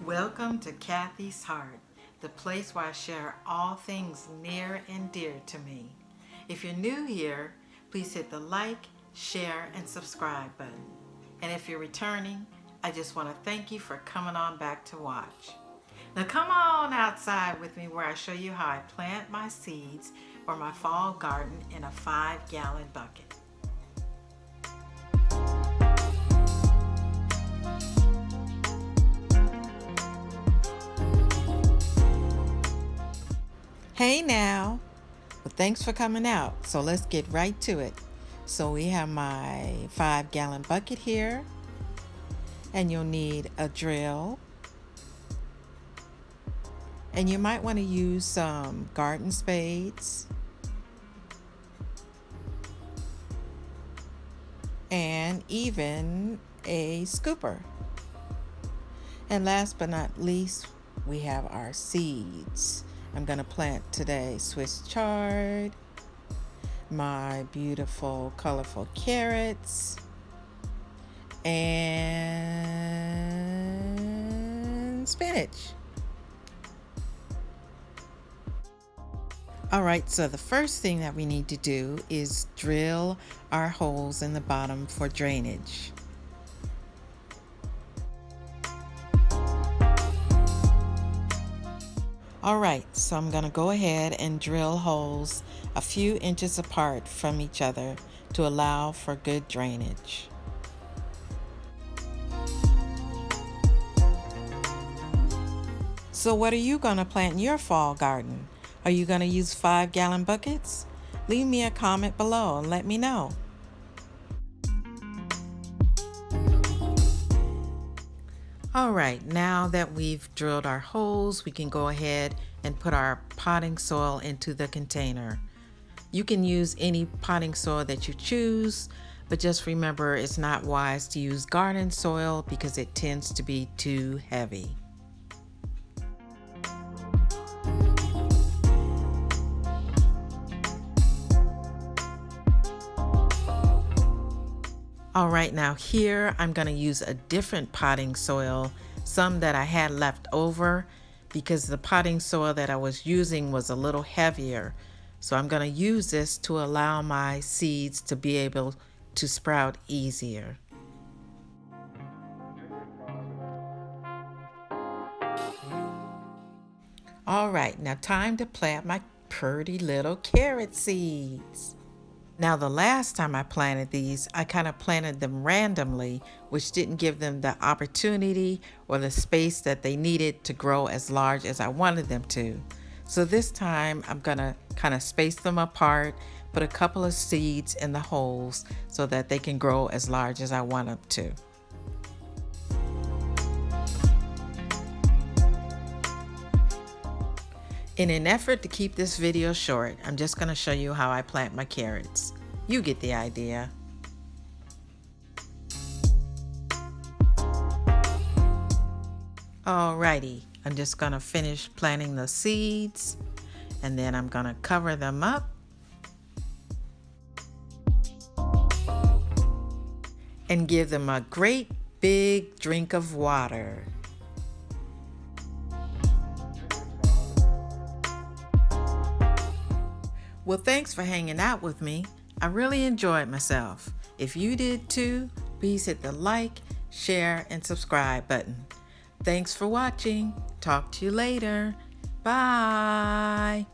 Welcome to Kathie's Heart, the place where I share all things near and dear to me. If you're new here, please hit the like, share, and subscribe button. And if you're returning, I just want to thank you for coming on back to watch. Now come on outside with me where I show you how I plant my seeds for my fall garden in a 5-gallon bucket. Hey now, well, thanks for coming out. So let's get right to it. So we have my 5-gallon bucket here, and you'll need a drill, and you might want to use some garden spades, and even a scooper. And last but not least, we have our seeds. I'm going to plant today Swiss chard, my beautiful colorful carrots, and spinach. All right, so the first thing that we need to do is drill our holes in the bottom for drainage. All right, so I'm going to go ahead and drill holes a few inches apart from each other to allow for good drainage. So what are you going to plant in your fall garden? Are you going to use 5-gallon buckets? Leave me a comment below and let me know. All right, now that we've drilled our holes, we can go ahead and put our potting soil into the container. You can use any potting soil that you choose, but just remember it's not wise to use garden soil because it tends to be too heavy. All right, now here I'm going to use a different potting soil, some that I had left over because the potting soil that I was using was a little heavier. So I'm going to use this to allow my seeds to be able to sprout easier. All right, now time to plant my pretty little carrot seeds. Now the last time I planted these, I kind of planted them randomly, which didn't give them the opportunity or the space that they needed to grow as large as I wanted them to. So this time I'm gonna kind of space them apart, put a couple of seeds in the holes so that they can grow as large as I want them to. In an effort to keep this video short, I'm just going to show you how I plant my carrots. You get the idea. Alrighty, I'm just going to finish planting the seeds, and then I'm going to cover them up. And give them a great big drink of water. Well, thanks for hanging out with me. I really enjoyed myself. If you did too, please hit the like, share, and subscribe button. Thanks for watching. Talk to you later. Bye.